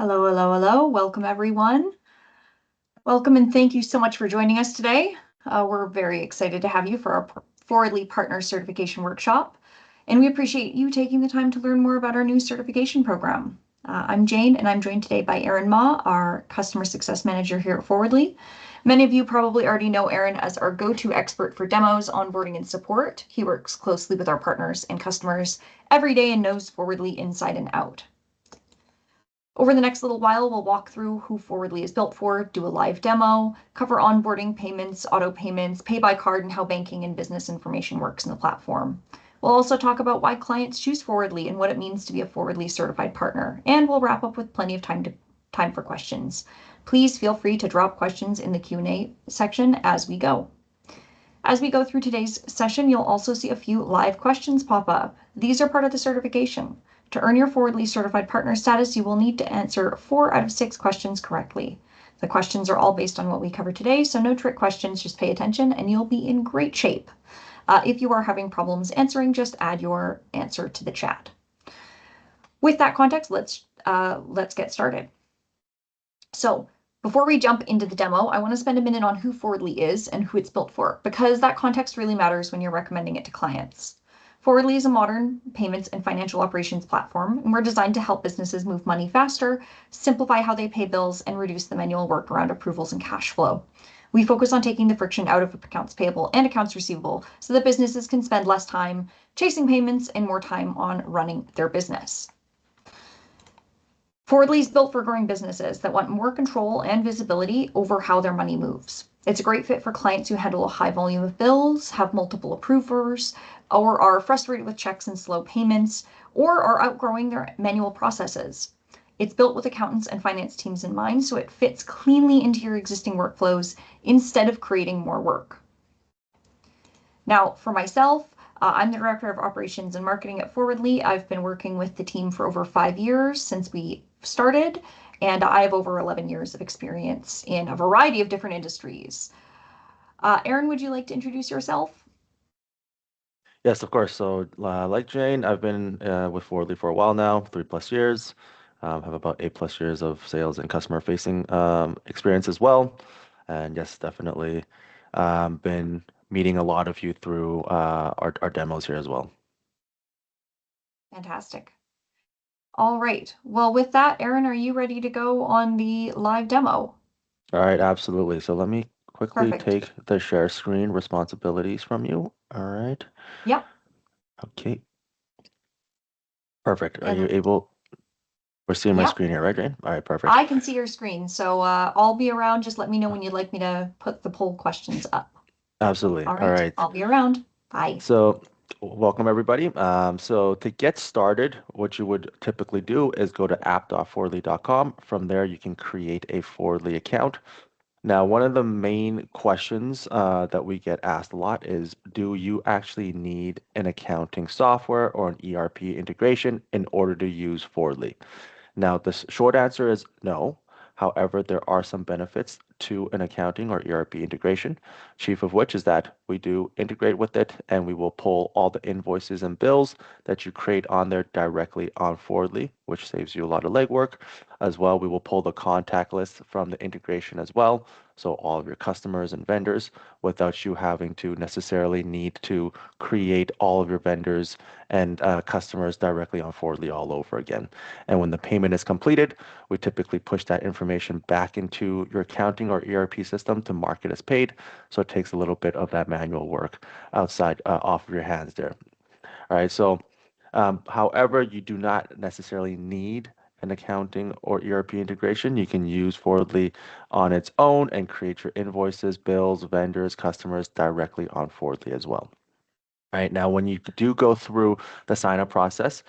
Hello, hello, hello. Welcome, everyone. Welcome and thank you so much for joining us today. We're very excited to have you for our Forwardly Partner Certification Workshop, and we appreciate you taking the time to learn more about our new certification program. I'm Jane, and I'm joined today by Aaron Ma, our Customer Success Manager here at Forwardly. Many of you probably already know Aaron as our go-to expert for demos, onboarding, and support. He works closely with our partners and customers every day and knows Forwardly inside and out. Over the next little while, we'll walk through who Forwardly is built for, do a live demo, cover onboarding, payments, auto payments, pay by card, and how banking and business information works in the platform. We'll also talk about why clients choose Forwardly and what it means to be a Forwardly certified partner. And we'll wrap up with plenty of time for questions. Please feel free to drop questions in the Q&A section as we go. As we go through today's session, you'll also see a few live questions pop up. These are part of the certification. To earn your Forwardly certified partner status, you will need to answer 4 out of 6 questions correctly. The questions are all based on what we covered today, so no trick questions, just pay attention and you'll be in great shape. If you are having problems answering, just add your answer to the chat. With that context, let's get started. So before we jump into the demo, I want to spend a minute on who Forwardly is and who it's built for, because that context really matters when you're recommending it to clients. Forwardly is a modern payments and financial operations platform, and we're designed to help businesses move money faster, simplify how they pay bills, and reduce the manual work around approvals and cash flow. We focus on taking the friction out of accounts payable and accounts receivable so that businesses can spend less time chasing payments and more time on running their business. Forwardly is built for growing businesses that want more control and visibility over how their money moves. It's a great fit for clients who handle a high volume of bills, have multiple approvers, or are frustrated with checks and slow payments, or are outgrowing their manual processes. It's built with accountants and finance teams in mind, so it fits cleanly into your existing workflows instead of creating more work. Now, for myself, I'm the Director of Operations and Marketing at Forwardly. I've been working with the team for over 5 years since we started, and I have over 11 years of experience in a variety of different industries. Aaron, would you like to introduce yourself? Yes, of course. So, like Jane, I've been with Forwardly for a while now, 3+ years. Have about 8+ years of sales and customer-facing experience as well. And yes, definitely been meeting a lot of you through our demos here as well. Fantastic. All right. Well, with that, Aaron, are you ready to go on the live demo? All right, absolutely. So let me quickly Perfect. take the share screen responsibilities from you. All right. Yep. Okay. Perfect. Are you And able? We're seeing my yep, screen here, right, Jane? All right, perfect. I can see your screen. So I'll be around. Just let me know when you'd like me to put the poll questions up. Absolutely. All All right. right. I'll be around. Bye. So, welcome everybody. So to get started, what you would typically do is go to app.forly.com. From there, you can create a Forly account. Now, one of the main questions that we get asked a lot is, do you actually need an accounting software or an ERP integration in order to use Forly? Now, the short answer is no. However, there are some benefits to an accounting or ERP integration, chief of which is that we do integrate with it and we will pull all the invoices and bills that you create on there directly on Forwardly, which saves you a lot of legwork. As well, we will pull the contact list from the integration as well. So all of your customers and vendors without you having to necessarily need to create all of your vendors and customers directly on Forwardly all over again. And when the payment is completed, we typically push that information back into your accounting or ERP system to mark it as paid. So it takes a little bit of that manual work outside off of your hands there. All right. So, however, you do not necessarily need an accounting or ERP integration. You can use Forwardly on its own and create your invoices, bills, vendors, customers directly on Forwardly as well. All right, now when you do go through the sign up process,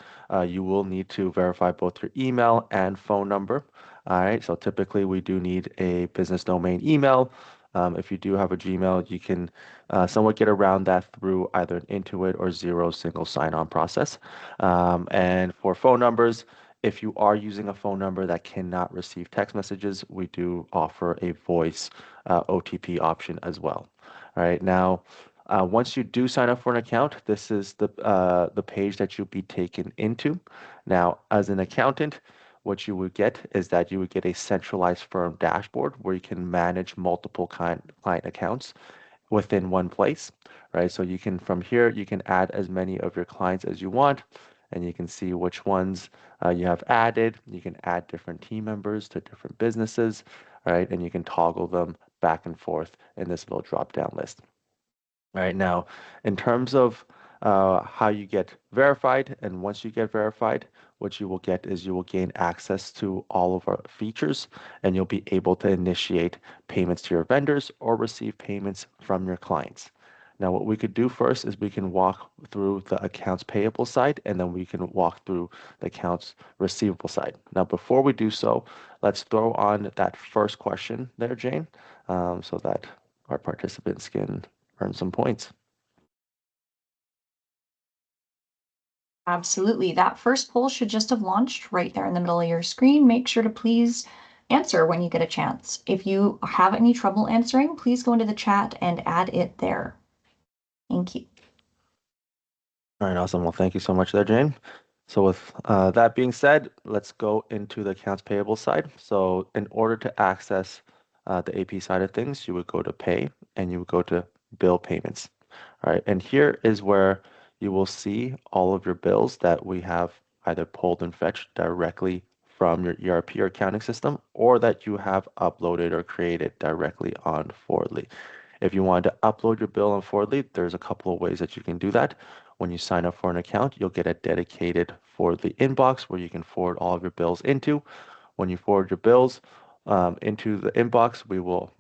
you will need to verify both your email and phone number. All right, so typically we do need a business domain email. If you do have a Gmail, you can somewhat get around that through either an Intuit or Xero single sign-on process. And for phone numbers, if you are using a phone number that cannot receive text messages, we do offer a voice OTP option as well. All right, now once you do sign up for an account, this is the page that you'll be taken into. Now, as an accountant, what you would get is that you would get a centralized firm dashboard where you can manage multiple client accounts within one place, right? So you can, from here, you can add as many of your clients as you want, and you can see which ones you have added. You can add different team members to different businesses, right? And you can toggle them back and forth in this little drop-down list. Right now, in terms of how you get verified, and once you get verified, what you will get is you will gain access to all of our features, and you'll be able to initiate payments to your vendors or receive payments from your clients. Now, what we could do first is we can walk through the accounts payable side, and then we can walk through the accounts receivable side. Now, before we do so, let's throw on that first question there, Jane, so that our participants can earn some points. Absolutely. That first poll should just have launched right there in the middle of your screen. Make sure to please answer when you get a chance. If you have any trouble answering, please go into the chat and add it there. Thank you. All right, awesome. Well, thank you so much there, Jane. So with that being said, let's go into the accounts payable side. So in order to access the AP side of things, you would go to pay and you would go to bill payments. All right, and here is where you will see all of your bills that we have either pulled and fetched directly from your ERP or accounting system, or that you have uploaded or created directly on Forwardly. If you want to upload your bill on Forwardly, there's a couple of ways that you can do that. When you sign up for an account, you'll get a dedicated Forwardly inbox where you can forward all of your bills into. When you forward your bills into the inbox, we will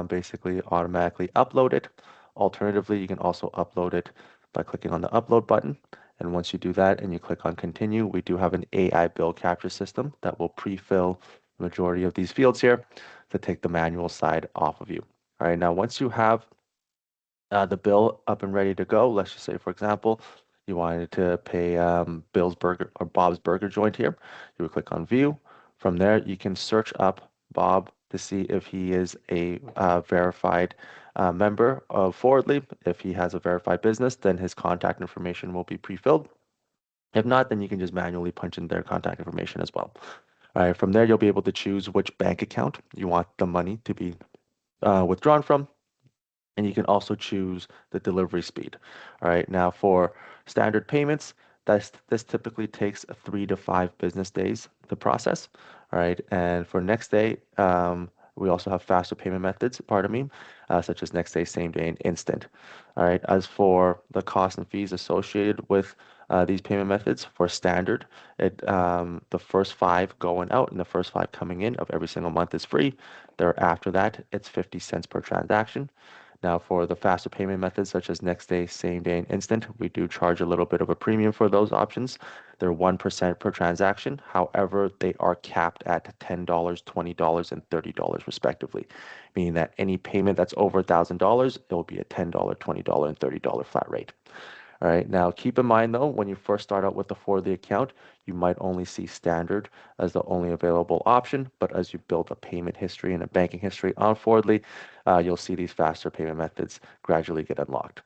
basically automatically upload it. Alternatively, you can also upload it by clicking on the upload button. And once you do that and you click on continue, we do have an AI bill capture system that will pre-fill the majority of these fields here to take the manual side off of you. All right, now once you have the bill up and ready to go, let's just say, for example, you wanted to pay Bill's Burger or Bob's Burger Joint here, you would click on view. From there, you can search up Bob to see if he is a verified member of Forwardly. If he has a verified business, then his contact information will be pre-filled. If not, then you can just manually punch in their contact information as well. All right, from there, you'll be able to choose which bank account you want the money to be withdrawn from, and you can also choose the delivery speed. All right, now for standard payments, this typically takes 3 to 5 business days to process. All right, and for next day, we also have faster payment methods, pardon me, such as next day, same day, and instant. All right, as for the costs and fees associated with these payment methods, for standard, the first 5 going out and the first 5 coming in of every single month is free. Thereafter that, it's 50 cents per transaction. Now, for the faster payment methods such as next day, same day, and instant, we do charge a little bit of a premium for those options. They're 1% per transaction. However, they are capped at $10, $20, and $30 respectively, meaning that any payment that's over $1,000, it will be a $10, $20, and $30 flat rate. All right, now keep in mind though, when you first start out with the Forwardly account, you might only see standard as the only available option, but as you build a payment history and a banking history on Forwardly, you'll see these faster payment methods gradually get unlocked.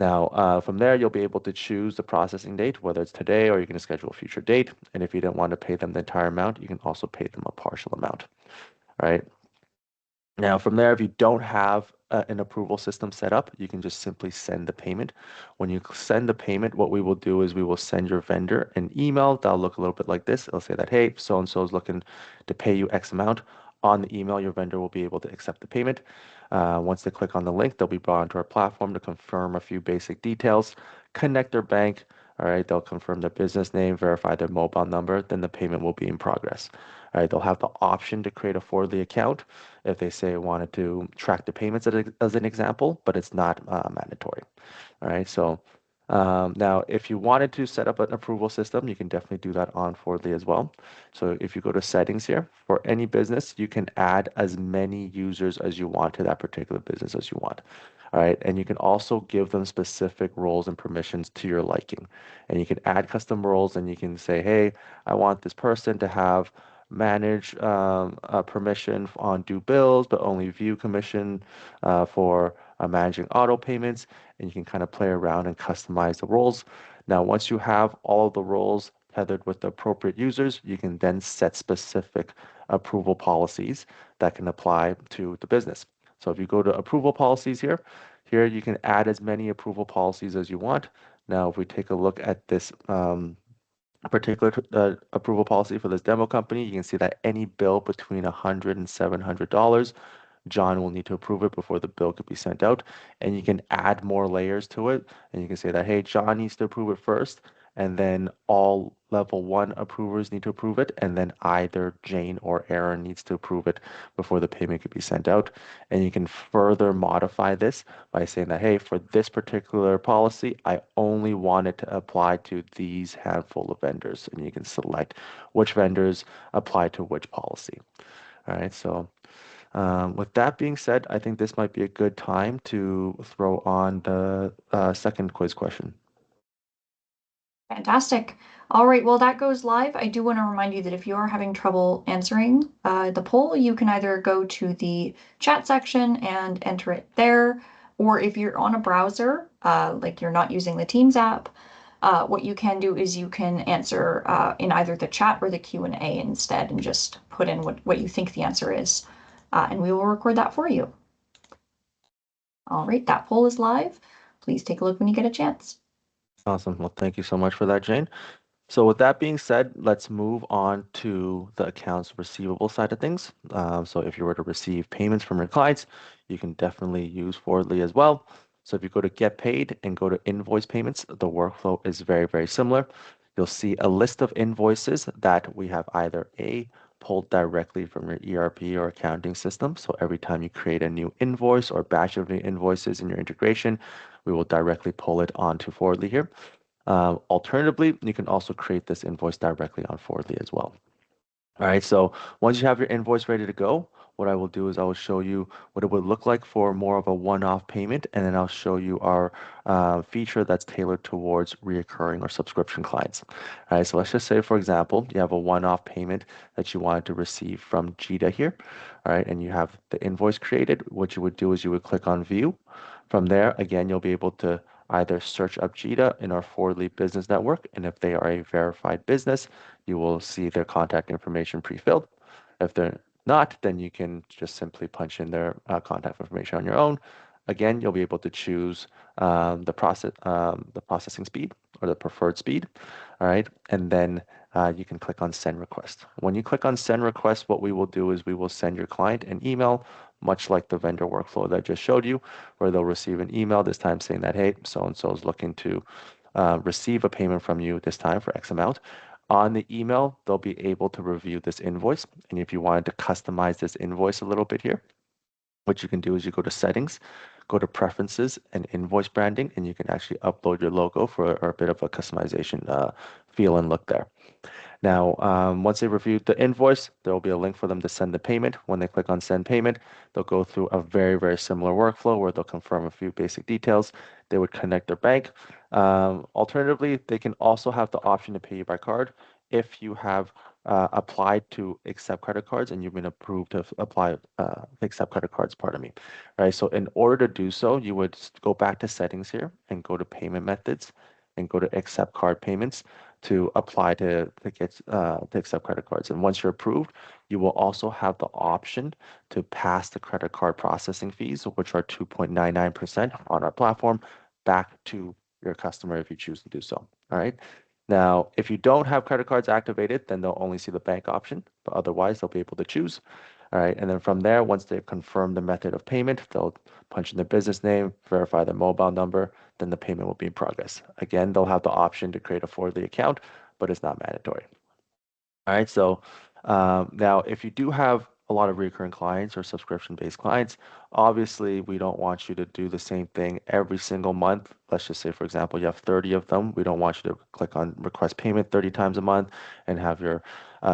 Now, from there, you'll be able to choose the processing date, whether it's today or you can schedule a future date. And if you don't want to pay them the entire amount, you can also pay them a partial amount. All right. Now, from there, if you don't have an approval system set up, you can just simply send the payment. When you send the payment, what we will do is we will send your vendor an email that'll look a little bit like this. It'll say that, hey, so-and-so is looking to pay you X amount. On the email, your vendor will be able to accept the payment. Once they click on the link, they'll be brought onto our platform to confirm a few basic details, connect their bank. All right, they'll confirm their business name, verify their mobile number, then the payment will be in progress. All right, they'll have the option to create a Forwardly account if they say wanted to track the payments as an example, but it's not mandatory. All right, so now if you wanted to set up an approval system, you can definitely do that on Forwardly as well. So if you go to settings here, for any business, you can add as many users as you want to that particular business as you want. All right, and you can also give them specific roles and permissions to your liking. And you can add custom roles and you can say, hey, I want this person to have manage permission on due bills, but only view commission for managing auto payments. And you can kind of play around and customize the roles. Now, once you have all of the roles tethered with the appropriate users, you can then set specific approval policies that can apply to the business. So if you go to approval policies here you can add as many approval policies as you want. Now, if we take a look at this particular approval policy for this demo company, you can see that any bill between $100 and $700, John will need to approve it before the bill could be sent out. And you can add more layers to it. And you can say that, hey, John needs to approve it first. And then all level one approvers need to approve it. And then either Jane or Aaron needs to approve it before the payment could be sent out. And you can further modify this by saying that, hey, for this particular policy, I only want it to apply to these handful of vendors. And you can select which vendors apply to which policy. All right, so with that being said, I think this might be a good time to throw on the second quiz question. Fantastic. All right, well, that goes live. I do want to remind you that if you are having trouble answering the poll, you can either go to the chat section and enter it there, or if you're on a browser, like you're not using the Teams app, what you can do is you can answer in either the chat or the Q&A instead and just put in what you think the answer is, and we will record that for you. All right, that poll is live. Please take a look when you get a chance. Awesome. Well, thank you so much for that, Jane. So with that being said, let's move on to the accounts receivable side of things. So if you were to receive payments from your clients, you can definitely use Forwardly as well. So if you go to Get Paid and go to Invoice Payments, the workflow is very, very similar. You'll see a list of invoices that we have either pulled directly from your ERP or accounting system. So every time you create a new invoice or batch of new invoices in your integration, we will directly pull it onto Forwardly here. Alternatively, you can also create this invoice directly on Forwardly as well. All right, so once you have your invoice ready to go, what I will do is I will show you what it would look like for more of a one-off payment, and then I'll show you our feature that's tailored towards reoccurring or subscription clients. All right, so let's just say, for example, you have a one-off payment that you wanted to receive from Jita here. All right, and you have the invoice created. What you would do is you would click on View. From there, again, you'll be able to either search up Jita in our Forwardly Business Network, and if they are a verified business, you will see their contact information pre-filled. If they're not, then you can just simply punch in their contact information on your own. Again, you'll be able to choose the processing speed or the preferred speed. All right, and then you can click on Send Request. When you click on Send Request, what we will do is we will send your client an email, much like the vendor workflow that I just showed you, where they'll receive an email this time saying that, hey, so-and-so is looking to receive a payment from you this time for X amount. On the email, they'll be able to review this invoice. And if you wanted to customize this invoice a little bit here, what you can do is you go to Settings, go to Preferences and Invoice Branding, and you can actually upload your logo for a bit of a customization feel and look there. Now, once they review the invoice, there will be a link for them to send the payment. When they click on Send Payment, they'll go through a very, very similar workflow where they'll confirm a few basic details. They would connect their bank. Alternatively, they can also have the option to pay you by card if you have applied to accept credit cards and you've been approved to apply accept credit cards, pardon me. Right, so in order to do so, you would go back to settings here and go to payment methods and go to accept card payments to apply to accept credit cards. And once you're approved, you will also have the option to pass the credit card processing fees, which are 2.99% on our platform, back to your customer if you choose to do so. All right. Now, if you don't have credit cards activated, then they'll only see the bank option, but otherwise they'll be able to choose. All right. And then from there, once they've confirmed the method of payment, they'll punch in their business name, verify their mobile number, then the payment will be in progress. Again, they'll have the option to create a Forwardly account, but it's not mandatory. All right. So now, if you do have a lot of recurring clients or subscription-based clients, obviously we don't want you to do the same thing every single month. Let's just say, for example, you have 30 of them. We don't want you to click on request payment 30 times a month and have your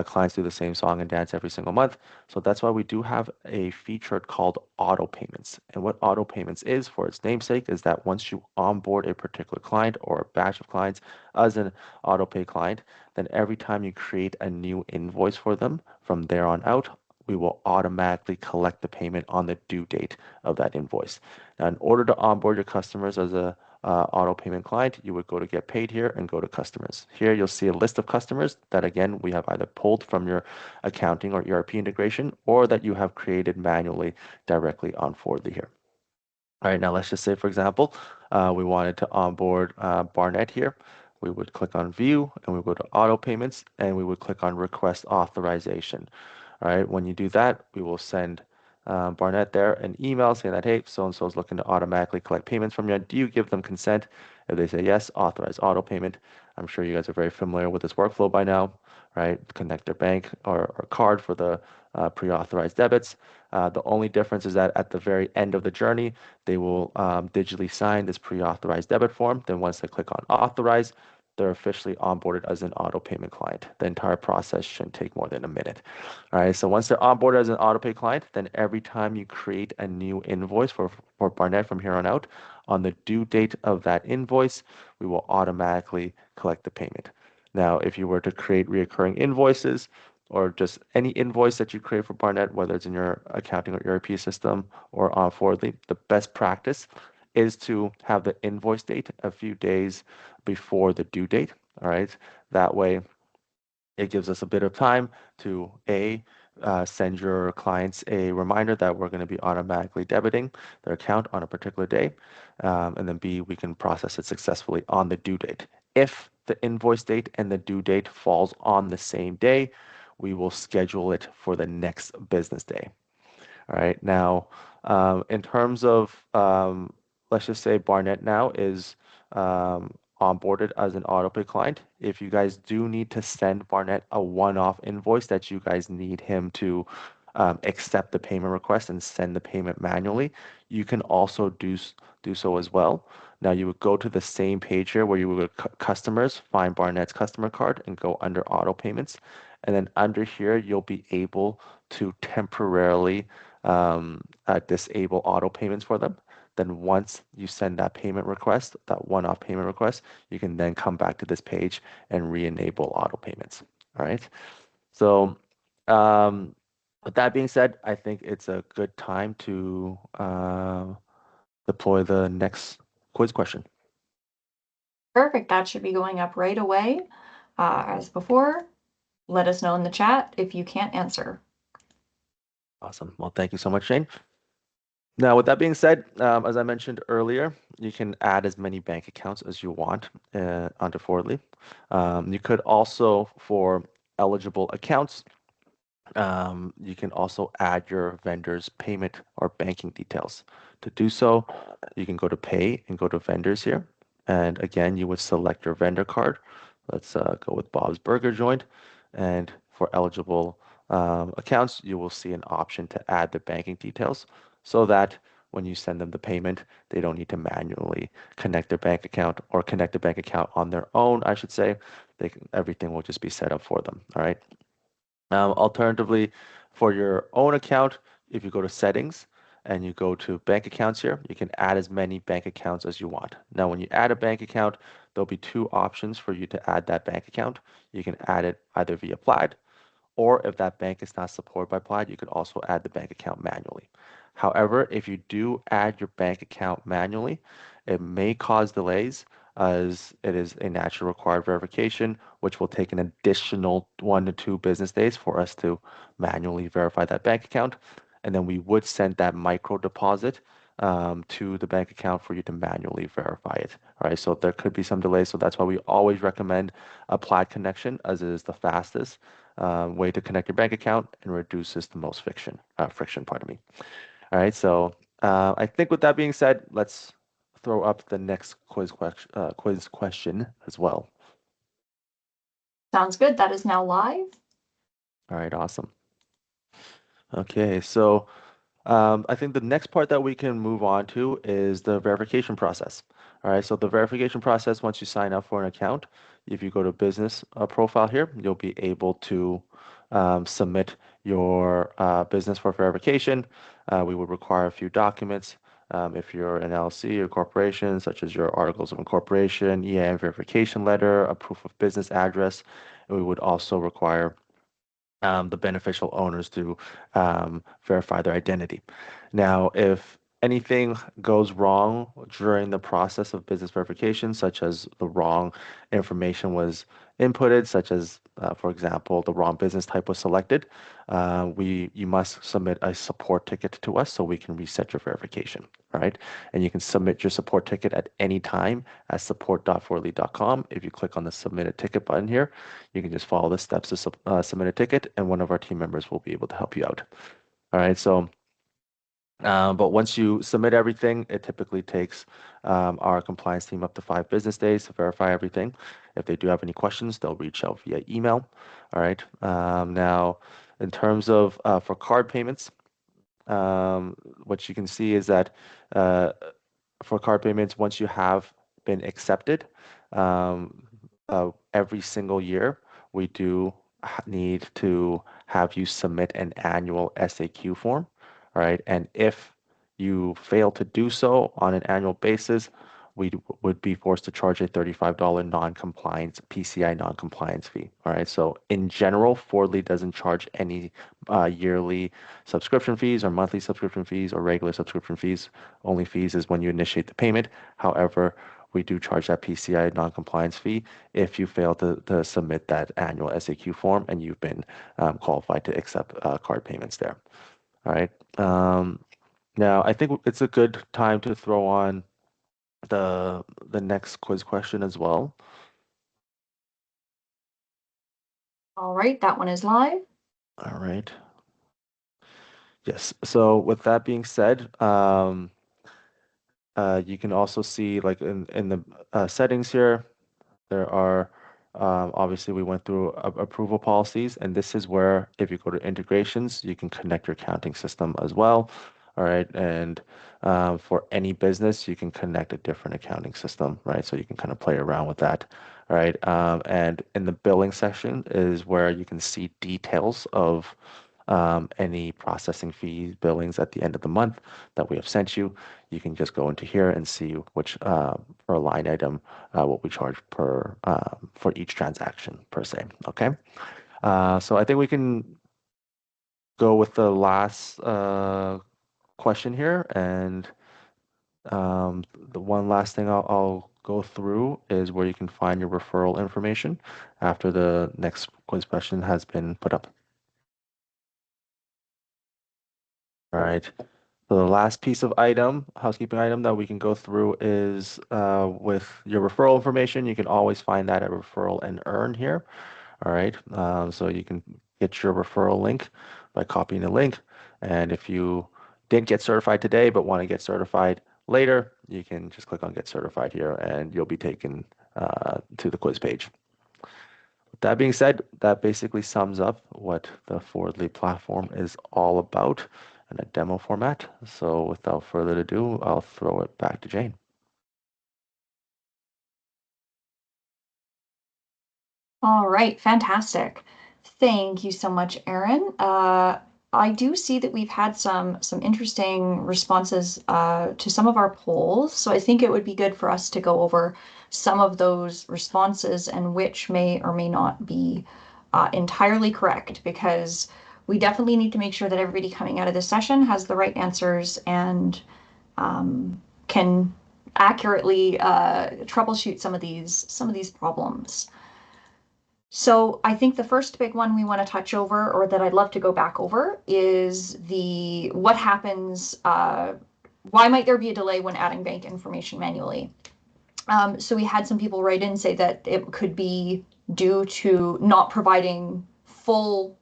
clients do the same song and dance every single month. So that's why we do have a feature called auto payments. And what auto payments is, for its namesake, is that once you onboard a particular client or a batch of clients as an auto pay client, then every time you create a new invoice for them, from there on out, we will automatically collect the payment on the due date of that invoice. Now, in order to onboard your customers as a auto payment client, you would go to get paid here and go to customers. Here you'll see a list of customers that again we have either pulled from your accounting or ERP integration or that you have created manually directly on Fordly here. All right, now let's just say, for example, we wanted to onboard Barnett here. We would click on view and we would go to auto payments and we would click on request authorization. All right, when you do that, we will send Barnett there an email saying that, hey, so-and-so is looking to automatically collect payments from you. Do you give them consent? If they say yes, authorize auto payment. I'm sure you guys are very familiar with this workflow by now, right? Connect their bank or card for the pre-authorized debits. The only difference is that at the very end of the journey, they will digitally sign this pre-authorized debit form. Then once they click on authorize, they're officially onboarded as an auto payment client. The entire process shouldn't take more than a minute. All right, so once they're onboarded as an auto pay client, then every time you create a new invoice for Barnett from here on out, on the due date of that invoice, we will automatically collect the payment. Now, if you were to create reoccurring invoices, or just any invoice that you create for Barnett, whether it's in your accounting or ERP system or on Forwardly, the best practice is to have the invoice date a few days before the due date. All right. That way, it gives us a bit of time to send your clients a reminder that we're going to be automatically debiting their account on a particular day. And then B, we can process it successfully on the due date. If the invoice date and the due date falls on the same day, we will schedule it for the next business day. All right. Now, in terms of, let's just say Barnett now is onboarded as an autopay client. If you guys do need to send Barnett a one-off invoice that you guys need him to accept the payment request and send the payment manually, you can also do so as well. Now you would go to the same page here where you would go to customers, find Barnett's customer card and go under auto payments. And then under here, you'll be able to temporarily disable auto payments for them. Then once you send that payment request, that one-off payment request, you can then come back to this page and re-enable auto payments. All right. So with that being said, I think it's a good time to deploy the next quiz question. Perfect. That should be going up right away. As before, let us know in the chat if you can't answer. Awesome. Well, thank you so much, Shane. Now, with that being said, as I mentioned earlier, you can add as many bank accounts as you want onto Forwardly. You could also, for eligible accounts, you can also add your vendor's payment or banking details. To do so, you can go to pay and go to vendors here. And again, you would select your vendor card. Let's go with Bob's Burger Joint. And for eligible accounts, you will see an option to add the banking details so that when you send them the payment, they don't need to manually connect their bank account or connect the bank account on their own, I should say. Everything will just be set up for them. All right. Alternatively, for your own account, if you go to settings and you go to bank accounts here, you can add as many bank accounts as you want. Now, when you add a bank account, there'll be two options for you to add that bank account. You can add it either via Plaid, or if that bank is not supported by Plaid, you could also add the bank account manually. However, if you do add your bank account manually, it may cause delays as it is a natural required verification, which will take an additional 1 to 2 business days for us to manually verify that bank account. And then we would send that micro deposit to the bank account for you to manually verify it. All right, so there could be some delays. So that's why we always recommend a Plaid connection as it is the fastest way to connect your bank account and reduces the most friction, pardon me. All right, so I think with that being said, let's throw up the next quiz question as well. Sounds good. That is now live. All right, awesome. Okay, so I think the next part that we can move on to is the verification process. All right, so the verification process, once you sign up for an account, if you go to business profile here, you'll be able to submit your business for verification. We would require a few documents. If you're an LLC or corporation, such as your articles of incorporation, EIN verification letter, a proof of business address, and we would also require the beneficial owners to verify their identity. Now, if anything goes wrong during the process of business verification, such as the wrong information was inputted, such as, for example, the wrong business type was selected, you must submit a support ticket to us so we can reset your verification. All right. And you can submit your support ticket at any time at support.forly.com. If you click on the submit a ticket button here, you can just follow the steps to submit a ticket, and one of our team members will be able to help you out. All right. So but once you submit everything, it typically takes our compliance team up to 5 business days to verify everything. If they do have any questions, they'll reach out via email. All right. Now, in terms of for card payments, what you can see is that uh, for card payments, once you have been accepted, um, every single year, we do need to have you submit an annual SAQ form. All right. And if you fail to do so on an annual basis, we would be forced to charge a $35 non-compliance PCI non-compliance fee. All right. So in general, Fordly doesn't charge any yearly subscription fees or monthly subscription fees or regular subscription fees. Only fees is when you initiate the payment. However, we do charge that PCI non-compliance fee if you fail to submit that annual SAQ form and you've been qualified to accept card payments there. All right. Now, I think it's a good time to throw on the next quiz question as well. All right, that one is live. All right. Yes. So with that being said, you can also see like in the settings here, there are obviously we went through approval policies, and this is where if you go to integrations, you can connect your accounting system as well. All right, and for any business, you can connect a different accounting system, right? So you can kind of play around with that. All right, and in the billing section is where you can see details of any processing fees, billings at the end of the month that we have sent you. You can just go into here and see which for a line item what we charge per for each transaction per se. Okay, so I think we can go with the last question here, and the one last thing I'll go through is where you can find your referral information after the next quiz question has been put up. All right. So the last piece of housekeeping item that we can go through is with your referral information. You can always find that at referral and earn here. All right. So you can get your referral link by copying the link. And if you didn't get certified today but want to get certified later, you can just click on get certified here and you'll be taken to the quiz page. That being said, that basically sums up what the Fordly platform is all about in a demo format. So without further ado, I'll throw it back to Jane. All right, fantastic. Thank you so much, Aaron. I do see that we've had some interesting responses to some of our polls, so I think it would be good for us to go over some of those responses and which may or may not be entirely correct, because we definitely need to make sure that everybody coming out of this session has the right answers and can accurately troubleshoot some of these problems. So I think the first big one we want to touch over, or that I'd love to go back over, is what happens, why might there be a delay when adding bank information manually? So we had some people write in say that it could be due to not providing full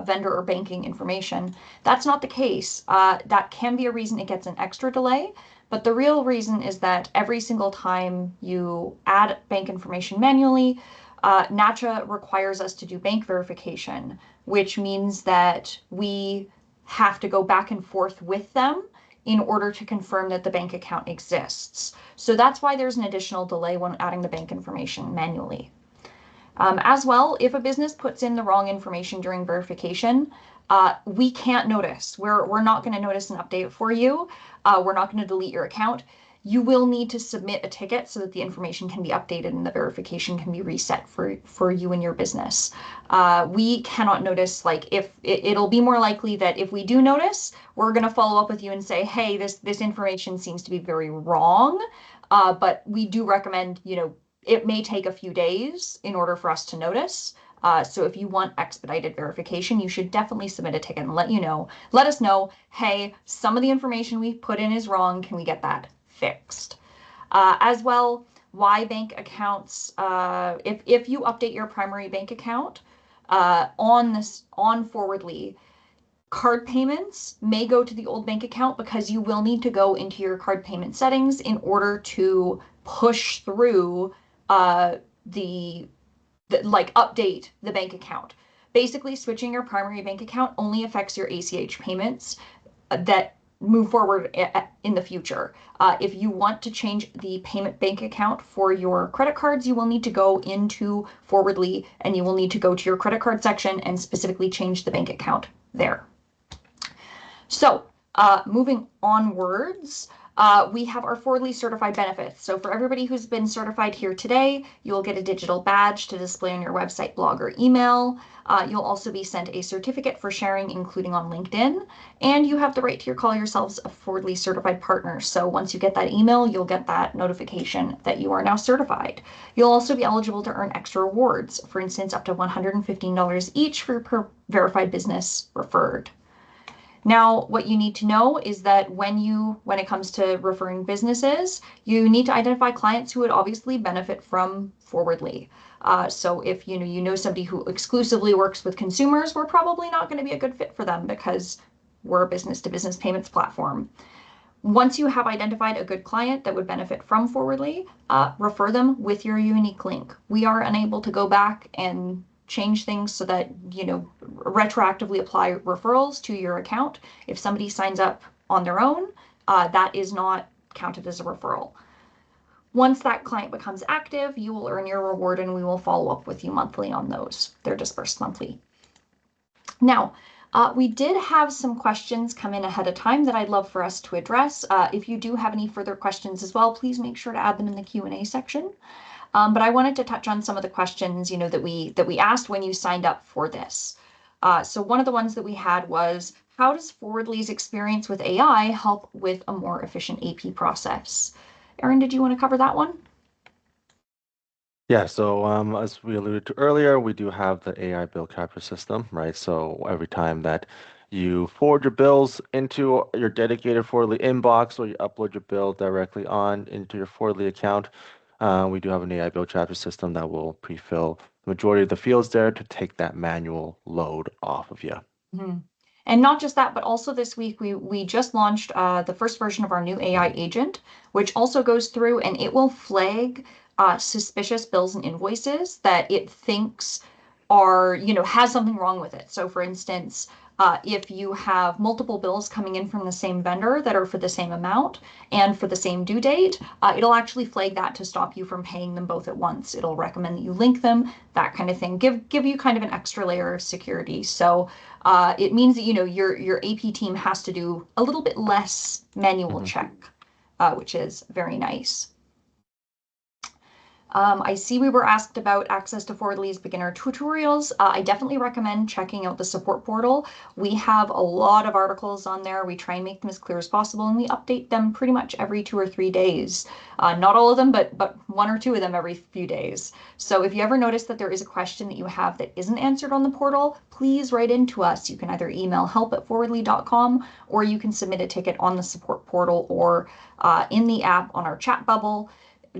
vendor or banking information. That's not the case. That can be a reason it gets an extra delay, but the real reason is that every single time you add bank information manually, NACHA requires us to do bank verification, which means that we have to go back and forth with them in order to confirm that the bank account exists. So that's why there's an additional delay when adding the bank information manually. As well, if a business puts in the wrong information during verification, we can't notice. We're not going to notice an update for you. We're not going to delete your account. you will need to submit a ticket so that the information can be updated and the verification can be reset for you and your business. We cannot notice, like, if it'll be more likely that if we do notice, we're going to follow up with you and say, hey, this information seems to be very wrong. But we do recommend, it may take a few days in order for us to notice. So if you want expedited verification, you should definitely submit a ticket and let us know, hey, some of the information we put in is wrong. Can we get that fixed? As well, why bank accounts, if you update your primary bank account on Forwardly, card payments may go to the old bank account because you will need to go into your card payment settings in order to push through the like update the bank account. Basically, switching your primary bank account only affects your ACH payments that move forward in the future. If you want to change the payment bank account for your credit cards, you will need to go into Forwardly and you will need to go to your credit card section and specifically change the bank account there. So moving onwards, we have our Forwardly certified benefits. So for everybody who's been certified here today, you'll get a digital badge to display on your website, blog, or email. You'll also be sent a certificate for sharing, including on LinkedIn. And you have the right to call yourselves a Forwardly certified partner. So once you get that email, you'll get that notification that you are now certified. You'll also be eligible to earn extra rewards, for instance, up to $115 each for per verified business referred. Now, what you need to know is that when it comes to referring businesses, you need to identify clients who would obviously benefit from Forwardly. So if you know somebody who exclusively works with consumers, we're probably not going to be a good fit for them because we're a business-to-business payments platform. Once you have identified a good client that would benefit from Forwardly, refer them with your unique link. We are unable to go back and change things so that, retroactively apply referrals to your account. If somebody signs up on their own, that is not counted as a referral. Once that client becomes active, you will earn your reward and we will follow up with you monthly on those. They're dispersed monthly. Now, we did have some questions come in ahead of time that I'd love for us to address. If you do have any further questions as well, please make sure to add them in the Q&A section. But I wanted to touch on some of the questions, that we asked when you signed up for this. So one of the ones that we had was, how does Forwardly's experience with AI help with a more efficient AP process? Erin, did you want to cover that one? Yeah, so as we alluded to earlier, we do have the AI bill capture system, right? So every time that you forward your bills into your dedicated Forwardly inbox or you upload your bill directly on into your Forwardly account, we do have an AI bill capture system that will pre-fill the majority of the fields there to take that manual load off of you. Mm-hmm. And not just that, but also this week we just launched the first version of our new AI agent, which also goes through and it will flag suspicious bills and invoices that it thinks are, has something wrong with it. So for instance, if you have multiple bills coming in from the same vendor that are for the same amount and for the same due date, it'll actually flag that to stop you from paying them both at once. It'll recommend that you link them, that kind of thing. Give you kind of an extra layer of security. So it means that your AP team has to do a little bit less manual check, which is very nice. I see we were asked about access to Forwardly's beginner tutorials. I definitely recommend checking out the support portal. We have a lot of articles on there. We try and make them as clear as possible, and we update them pretty much every 2 or 3 days. Not all of them, but 1 or 2 of them every few days. So if you ever notice that there is a question that you have that isn't answered on the portal, please write into us. You can either email help@forwardly.com or you can submit a ticket on the support portal or in the app on our chat bubble.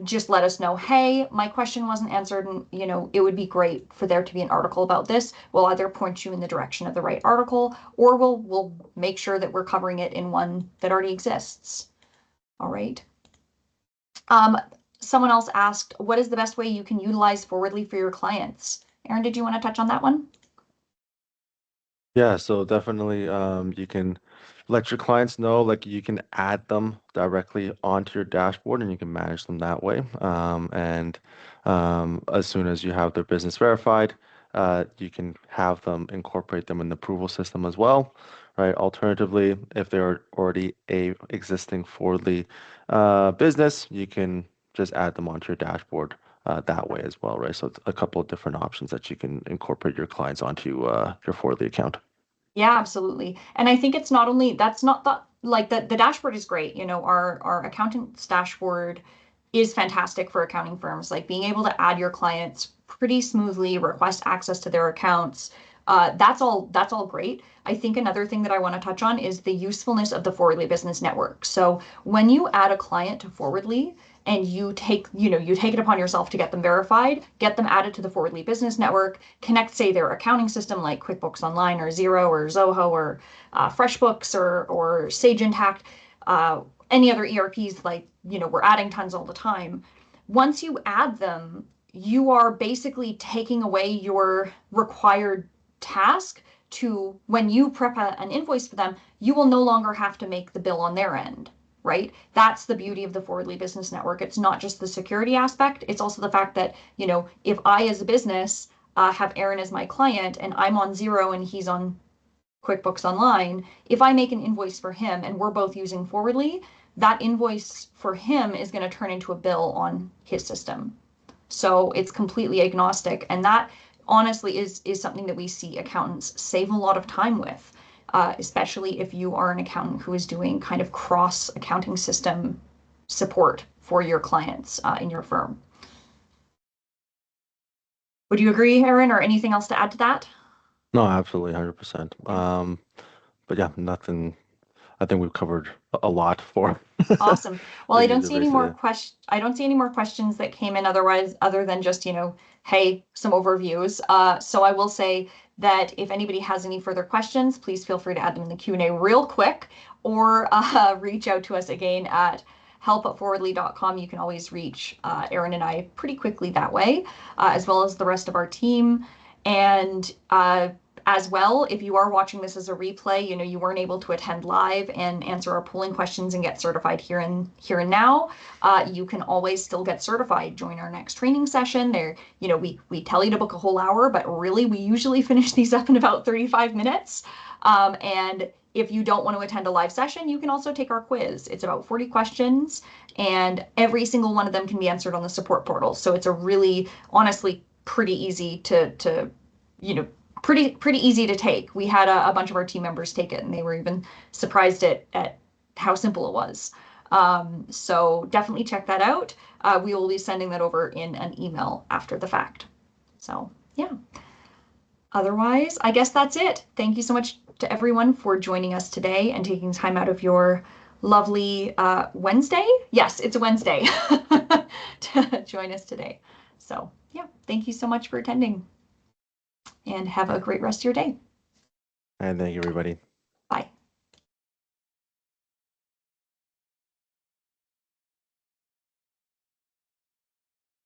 Just let us know, hey, my question wasn't answered, and it would be great for there to be an article about this. We'll either point you in the direction of the right article, or we'll make sure that we're covering it in one that already exists. All right. Someone else asked, what is the best way you can utilize Forwardly for your clients? Erin, did you want to touch on that one? Yeah, so definitely you can let your clients know, like you can add them directly onto your dashboard and you can manage them that way. And as soon as you have their business verified, you can have them incorporate them in the approval system as well, right? Alternatively, if they're already a existing Forwardly business, you can just add them onto your dashboard that way as well, right? So it's a couple of different options that you can incorporate your clients onto your Forwardly account. Yeah, absolutely. And I think it's not only that's not that like the dashboard is great. You know, our accountant's dashboard is fantastic for accounting firms. Like being able to add your clients pretty smoothly, request access to their accounts. That's all great. I think another thing that I want to touch on is the usefulness of the Forwardly Business Network. So when you add a client to Forwardly, and you take it upon yourself to get them verified, get them added to the Forwardly Business Network, connect, say, their accounting system like QuickBooks Online or Xero or Zoho or FreshBooks or Sage Intacct, any other ERPs, like, we're adding tons all the time. Once you add them, you are basically taking away your required task to, when you prep an invoice for them, you will no longer have to make the bill on their end, right? That's the beauty of the Forwardly Business Network. It's not just the security aspect, it's also the fact that, if I as a business have Aaron as my client and I'm on Xero and he's on QuickBooks Online, if I make an invoice for him and we're both using Forwardly, that invoice for him is going to turn into a bill on his system. So it's completely agnostic. And that honestly is something that we see accountants save a lot of time with, especially if you are an accountant who is doing kind of cross accounting system support for your clients in your firm. Would you agree, Aaron, or anything else to add to that? No, absolutely, 100%. Yeah. But yeah, nothing. I think we've covered a lot for Awesome. Well, the I don't user see any base more today. I don't see any more questions that came in other than just, hey, some overviews. So I will say that if anybody has any further questions, please feel free to add them in the Q&A real quick, or reach out to us again at help@forwardly.com. You can always reach Aaron and I pretty quickly that way, as well as the rest of our team. And as well, if you are watching this as a replay, you weren't able to attend live and answer our polling questions and get certified here and now, you can always still get certified. Join our next training session. There, we tell you to book a whole hour, but really we usually finish these up in about 35 minutes. And if you don't want to attend a live session, you can also take our quiz. It's about 40 questions, and every single one of them can be answered on the support portal. So it's a really, honestly, pretty easy to pretty easy to take. We had a bunch of our team members take it, and they were even surprised at how simple it was. So definitely check that out. We will be sending that over in an email after the fact. So yeah. Otherwise, I guess that's it. Thank you so much to everyone for joining us today and taking time out of your lovely Wednesday. Yes, it's a Wednesday to join us today. So yeah, thank you so much for attending, and have a great rest of your day. And thank you, everybody.